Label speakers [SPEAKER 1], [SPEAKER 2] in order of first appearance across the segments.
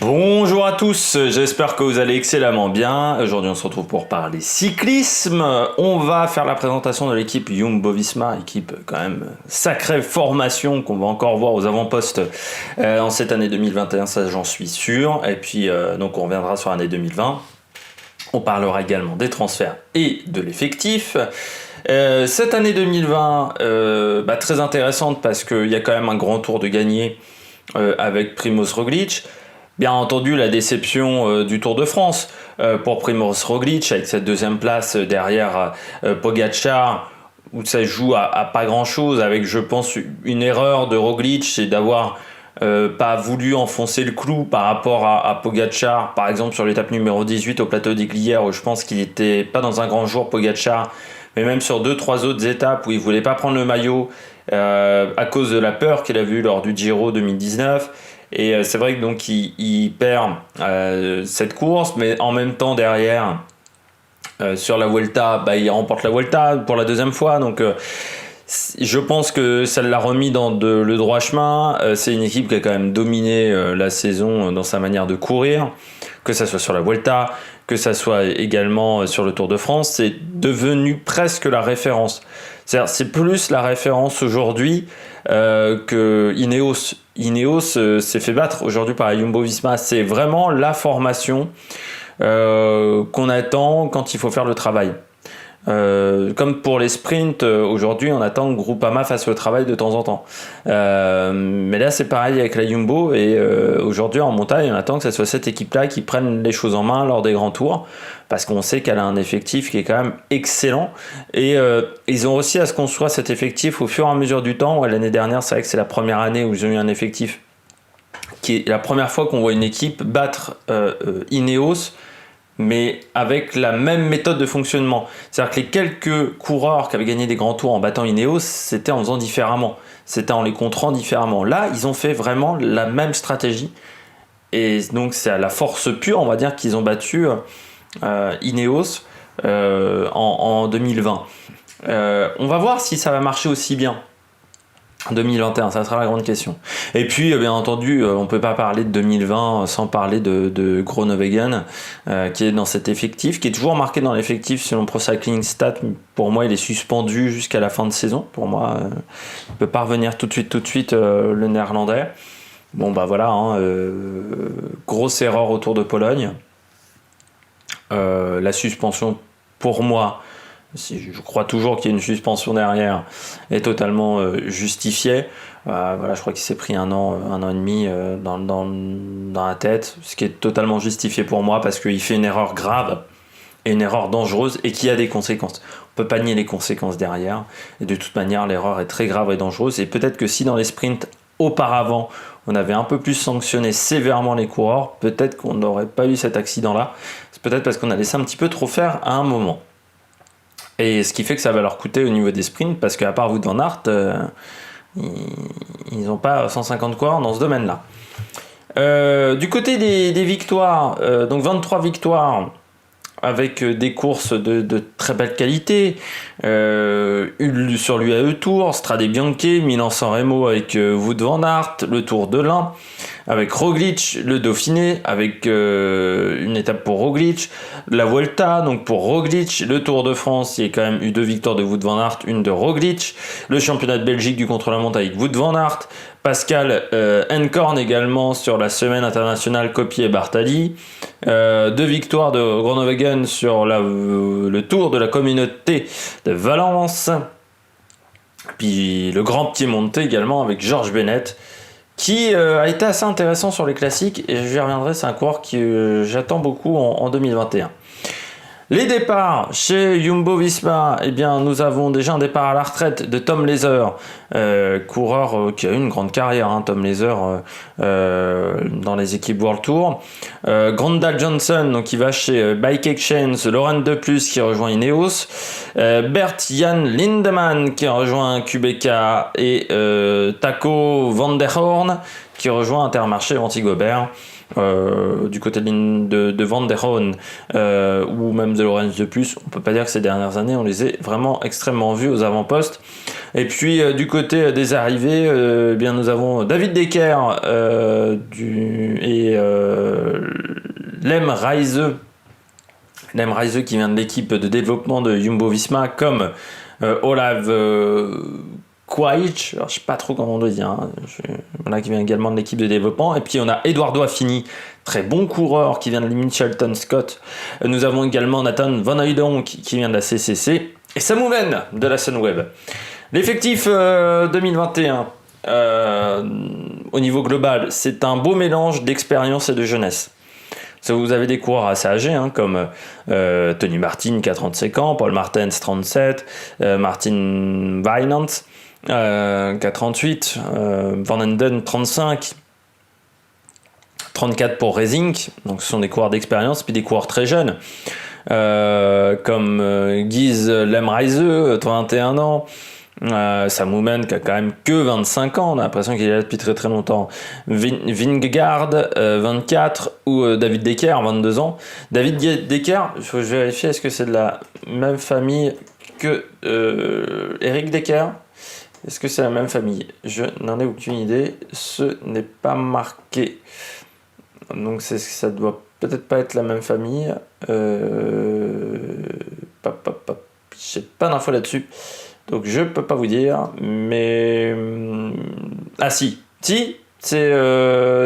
[SPEAKER 1] Bonjour à tous, j'espère que vous allez excellemment bien. Aujourd'hui on se retrouve pour parler cyclisme. On va faire la présentation de l'équipe Jumbo-Visma, équipe quand même sacrée formation qu'on va encore voir aux avant-postes en cette année 2021, ça j'en suis sûr. Et puis donc on reviendra sur l'année 2020. On parlera également des transferts et de l'effectif. Cette année 2020, très intéressante parce qu'il y a quand même un grand tour de gagné avec Primož Roglič. Bien entendu, la déception du Tour de France pour Primož Roglič avec cette deuxième place derrière Pogačar, où ça joue à pas grand-chose, avec, je pense, une erreur de Roglič, c'est d'avoir pas voulu enfoncer le clou par rapport à Pogačar, par exemple sur l'étape numéro 18 au plateau d'Iglière, où je pense qu'il n'était pas dans un grand jour, Pogačar, mais même sur 2-3 autres étapes où il voulait pas prendre le maillot à cause de la peur qu'il a vue lors du Giro 2019. Et c'est vrai que donc il perd cette course, mais en même temps derrière sur la Vuelta, il remporte la Vuelta pour la deuxième fois. Donc je pense que ça l'a remis dans le droit chemin. C'est une équipe qui a quand même dominé la saison dans sa manière de courir, que ça soit sur la Vuelta, que ça soit également sur le Tour de France. C'est devenu presque la référence. C'est-à-dire, c'est plus la référence aujourd'hui que Ineos. Ineos s'est fait battre aujourd'hui par Jumbo-Visma. C'est vraiment la formation qu'on attend quand il faut faire le travail. Comme pour les sprints, aujourd'hui on attend que Groupama fasse le travail de temps en temps. Mais là c'est pareil avec la Jumbo et aujourd'hui en montagne on attend que ce soit cette équipe-là qui prenne les choses en main lors des grands tours, parce qu'on sait qu'elle a un effectif qui est quand même excellent et ils ont réussi à se construire cet effectif au fur et à mesure du temps. Ouais, l'année dernière c'est vrai que c'est la première année où ils ont eu un effectif qui est la première fois qu'on voit une équipe battre Ineos, mais avec la même méthode de fonctionnement. C'est-à-dire que les quelques coureurs qui avaient gagné des grands tours en battant Ineos, c'était en faisant différemment. C'était en les contrant différemment. Là, ils ont fait vraiment la même stratégie. Et donc, c'est à la force pure, on va dire, qu'ils ont battu Ineos en 2020. On va voir si ça va marcher aussi bien. 2021, ça sera la grande question. Et puis, bien entendu, on ne peut pas parler de 2020 sans parler de Groenewegen, qui est dans cet effectif, qui est toujours marqué dans l'effectif selon Pro Cycling Stats. Pour moi, il est suspendu jusqu'à la fin de saison. Pour moi, il ne peut pas revenir tout de suite, le néerlandais. Bon, voilà, grosse erreur autour de Pologne. La suspension, pour moi, je crois toujours qu'il y a une suspension derrière, est totalement justifiée. Je crois qu'il s'est pris un an et demi dans la tête, ce qui est totalement justifié pour moi parce qu'il fait une erreur grave et une erreur dangereuse et qui a des conséquences. On peut pas nier les conséquences derrière. Et de toute manière, l'erreur est très grave et dangereuse. Et peut-être que si dans les sprints auparavant, on avait un peu plus sanctionné sévèrement les coureurs, peut-être qu'on n'aurait pas eu cet accident-là. C'est peut-être parce qu'on a laissé un petit peu trop faire à un moment. Et ce qui fait que ça va leur coûter au niveau des sprints, parce qu'à part Wout van Aert, ils n'ont pas 150 coureurs dans ce domaine-là. Du côté des victoires, donc 23 victoires avec des courses de très belle qualité, sur l'UAE Tour, Strade Bianche, Milan-San Remo avec Wout van Aert, le Tour de l'Ain, avec Roglič, le Dauphiné, avec une étape pour Roglič, la Vuelta, donc pour Roglič, le Tour de France, il y a quand même eu 2 victoires de Wout van Aert, une de Roglič, le championnat de Belgique du contre-la-montre avec Wout van Aert, Pascal Enkorn également sur la semaine internationale Coppi et Bartali, 2 victoires de Groenewegen sur le Tour de la communauté de Valence, puis le Grand Piemonte également avec George Bennett, qui a été assez intéressant sur les classiques, et j'y reviendrai, c'est un coureur que j'attends beaucoup en 2021. Les départs chez Jumbo-Visma, nous avons déjà un départ à la retraite de Tom Leather, coureur qui a eu une grande carrière, Tom Leather, dans les équipes World Tour. Grandal Johnson, donc qui va chez Bike Exchange, Laurent De Plus qui rejoint Ineos, Bert-Jan Lindemann qui rejoint QBK et Taco van der Hoorn qui rejoint Intermarché Antigobert. Du côté de Van der Hoorn ou même de Laurens de Plus, on peut pas dire que ces dernières années on les ait vraiment extrêmement vus aux avant-postes. Et puis du côté des arrivées, bien nous avons David Decker et Lem Reise. Lem Reise qui vient de l'équipe de développement de Jumbo-Visma, comme Olav Kouaich, alors je sais pas trop comment on doit dire, hein. Voilà, qui vient également de l'équipe de développement. Et puis on a Eduardo Affini, très bon coureur, qui vient de Mitchelton Scott. Nous avons également Nathan Van Hooydonk qui vient de la CCC, et Samoumen de la Sunweb. L'effectif 2021 au niveau global, c'est un beau mélange d'expérience et de jeunesse. Vous avez des coureurs assez âgés, hein, comme Tony Martin qui a 35 ans, Paul Martens 37, Martin Weinand qui a 38, Van Enden 35, 34 pour Resink. Donc ce sont des coureurs d'expérience, puis des coureurs très jeunes, comme Guise Lemreise, 21 ans, Samoumen qui a quand même que 25 ans, on a l'impression qu'il est là depuis très très longtemps, Vingegaard 24, ou David Decker 22 ans. David Decker, il faut vérifier, est-ce que c'est de la même famille que Eric Decker? Est-ce que c'est la même famille? Je n'en ai aucune idée, ce n'est pas marqué, donc ça doit peut-être pas être la même famille. J'ai pas d'infos là-dessus, donc je peux pas vous dire, mais ah si, c'est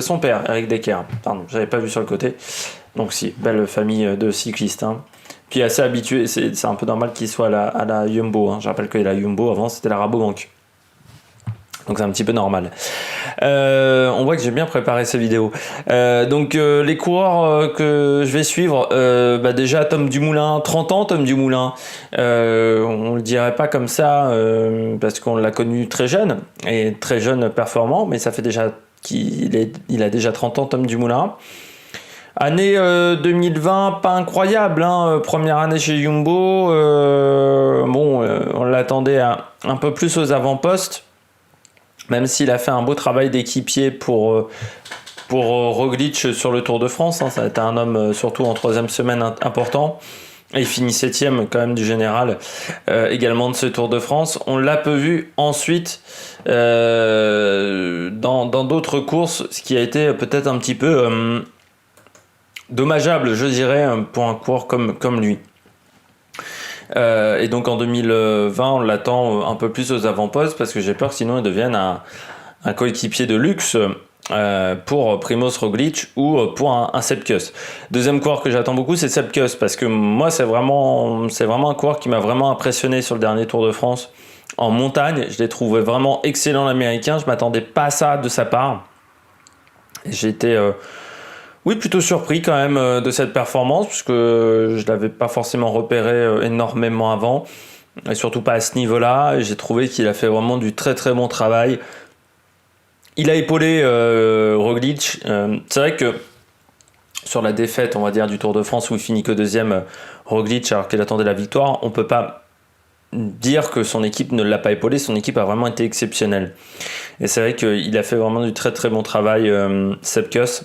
[SPEAKER 1] son père, Eric Decker. Pardon, j'avais pas vu sur le côté. Donc si, belle famille de cyclistes, hein. Puis assez habitué, c'est un peu normal qu'il soit à la Jumbo, hein. Je rappelle que la Jumbo avant c'était la Rabobank. Donc c'est un petit peu normal. On voit que j'ai bien préparé ces vidéos. Donc les coureurs que je vais suivre, déjà Tom Dumoulin, 30 ans Tom Dumoulin. On le dirait pas comme ça parce qu'on l'a connu très jeune et très jeune performant, mais ça fait déjà il a déjà 30 ans Tom Dumoulin. Année 2020, pas incroyable, hein. Première année chez Jumbo. On l'attendait un peu plus aux avant-postes. Même s'il a fait un beau travail d'équipier pour Roglic sur le Tour de France, hein. Ça a été un homme, surtout en troisième semaine, important. Et il finit 7e quand même du général, également de ce Tour de France. On l'a peu vu ensuite dans d'autres courses, ce qui a été peut-être un petit peu dommageable, je dirais, pour un coureur comme lui. Et donc en 2020, on l'attend un peu plus aux avant-postes parce que j'ai peur que sinon il devienne un coéquipier de luxe pour Primož Roglic ou pour un Sepp Kuss. Deuxième coureur que j'attends beaucoup, c'est Sepp Kuss, parce que moi c'est vraiment un coureur qui m'a vraiment impressionné sur le dernier Tour de France en montagne. Je l'ai trouvé vraiment excellent, l'américain. Je m'attendais pas à ça de sa part. J'ai été plutôt surpris quand même de cette performance, puisque je ne l'avais pas forcément repéré énormément avant, et surtout pas à ce niveau-là. Et j'ai trouvé qu'il a fait vraiment du très très bon travail. Il a épaulé Roglic. C'est vrai que sur la défaite, on va dire, du Tour de France où il finit que deuxième, Roglic, alors qu'il attendait la victoire, on peut pas dire que son équipe ne l'a pas épaulé. Son équipe a vraiment été exceptionnelle. Et c'est vrai qu'il a fait vraiment du très très bon travail, Sepp Kuss.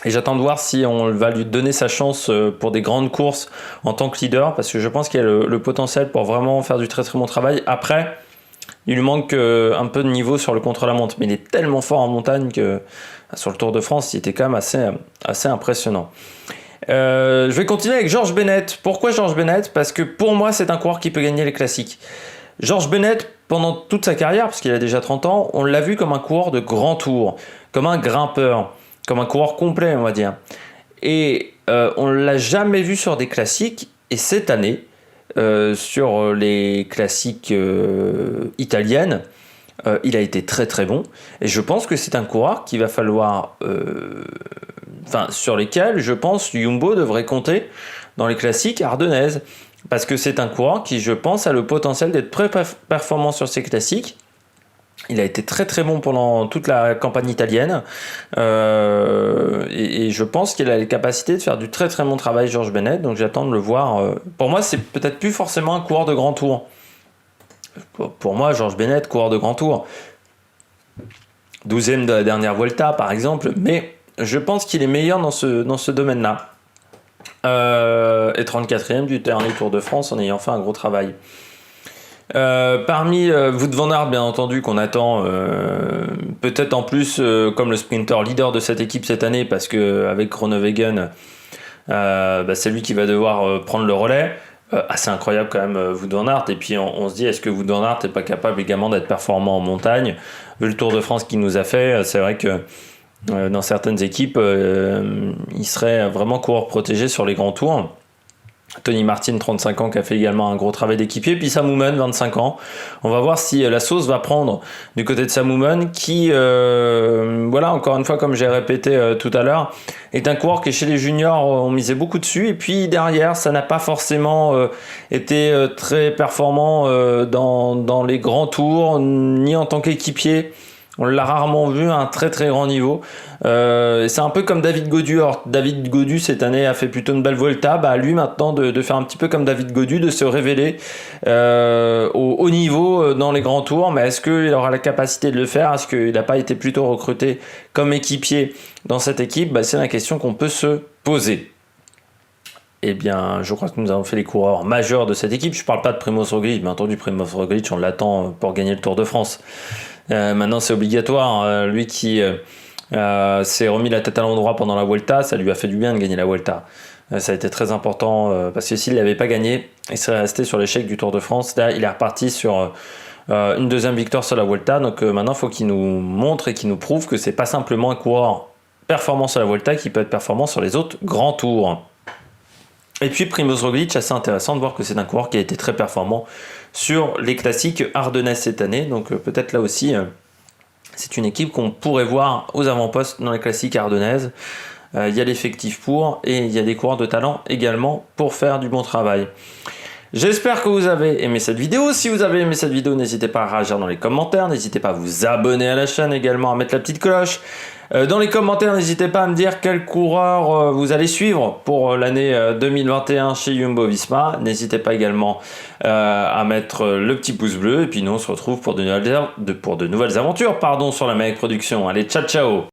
[SPEAKER 1] Et j'attends de voir si on va lui donner sa chance pour des grandes courses en tant que leader, parce que je pense qu'il a le potentiel pour vraiment faire du très très bon travail. Après, il lui manque un peu de niveau sur le contre-la-montre, mais il est tellement fort en montagne que sur le Tour de France, il était quand même assez impressionnant. Je vais continuer avec George Bennett. Pourquoi George Bennett? Parce que pour moi, c'est un coureur qui peut gagner les classiques. George Bennett, pendant toute sa carrière, parce qu'il a déjà 30 ans, on l'a vu comme un coureur de grand tour, comme un grimpeur, comme un coureur complet, on va dire. Et on ne l'a jamais vu sur des classiques. Et cette année, sur les classiques italiennes, il a été très très bon. Et je pense que c'est un coureur qu'il va falloir... sur lesquels, je pense, Jumbo devrait compter dans les classiques ardennaises. Parce que c'est un coureur qui, je pense, a le potentiel d'être très performant sur ces classiques. Il a été très très bon pendant toute la campagne italienne et je pense qu'il a les capacités de faire du très très bon travail, George Bennett, donc j'attends de le voir. Pour moi, c'est peut-être plus forcément un coureur de grand tour. Pour moi, George Bennett, coureur de grand tour. 12e de la dernière Vuelta par exemple, mais je pense qu'il est meilleur dans ce domaine-là. Et 34e du dernier Tour de France en ayant fait un gros travail. Parmi Wout van Aert, bien entendu, qu'on attend peut-être en plus comme le sprinter leader de cette équipe cette année, parce que avec Groenewegen, c'est lui qui va devoir prendre le relais. Assez incroyable quand même Wout van Aert, et puis on se dit, est-ce que Wout van Aert n'est pas capable également d'être performant en montagne? Vu le Tour de France qu'il nous a fait, c'est vrai que dans certaines équipes, il serait vraiment coureur protégé sur les grands tours. Tony Martin, 35 ans, qui a fait également un gros travail d'équipier. Puis Sam Oomen, 25 ans. On va voir si la sauce va prendre du côté de Sam Oomen, qui, voilà, encore une fois, comme j'ai répété tout à l'heure, est un coureur qui, chez les juniors, on misait beaucoup dessus. Et puis derrière, ça n'a pas forcément été très performant dans les grands tours, ni en tant qu'équipier. On l'a rarement vu à un très très grand niveau. C'est un peu comme David Gaudu. Alors, David Gaudu cette année a fait plutôt une belle Vuelta. Lui maintenant de faire un petit peu comme David Gaudu, de se révéler au haut niveau dans les grands tours. Mais est-ce qu'il aura la capacité de le faire? Est-ce qu'il n'a pas été plutôt recruté comme équipier dans cette équipe? C'est la question qu'on peut se poser. Eh bien, je crois que nous avons fait les coureurs majeurs de cette équipe. Je ne parle pas de Primož Roglič. Bien entendu, Primož Roglič, on l'attend pour gagner le Tour de France. Maintenant, c'est obligatoire. Lui qui s'est remis la tête à l'endroit pendant la Vuelta, ça lui a fait du bien de gagner la Vuelta. Ça a été très important parce que s'il ne l'avait pas gagné, il serait resté sur l'échec du Tour de France. Là, il est reparti sur une deuxième victoire sur la Vuelta. Donc maintenant, il faut qu'il nous montre et qu'il nous prouve que c'est pas simplement un coureur performant sur la Vuelta qui peut être performant sur les autres grands tours. Et puis Primož Roglič, assez intéressant de voir que c'est un coureur qui a été très performant sur les classiques ardennaises cette année. Donc peut-être là aussi, c'est une équipe qu'on pourrait voir aux avant-postes dans les classiques ardennaises. Il y a l'effectif pour, et il y a des coureurs de talent également pour faire du bon travail. J'espère que vous avez aimé cette vidéo. Si vous avez aimé cette vidéo, n'hésitez pas à réagir dans les commentaires. N'hésitez pas à vous abonner à la chaîne également, à mettre la petite cloche. Dans les commentaires, n'hésitez pas à me dire quel coureur vous allez suivre pour l'année 2021 chez Jumbo-Visma. N'hésitez pas également à mettre le petit pouce bleu. Et puis nous, on se retrouve pour de nouvelles aventures sur la Mec Production. Allez, ciao ciao!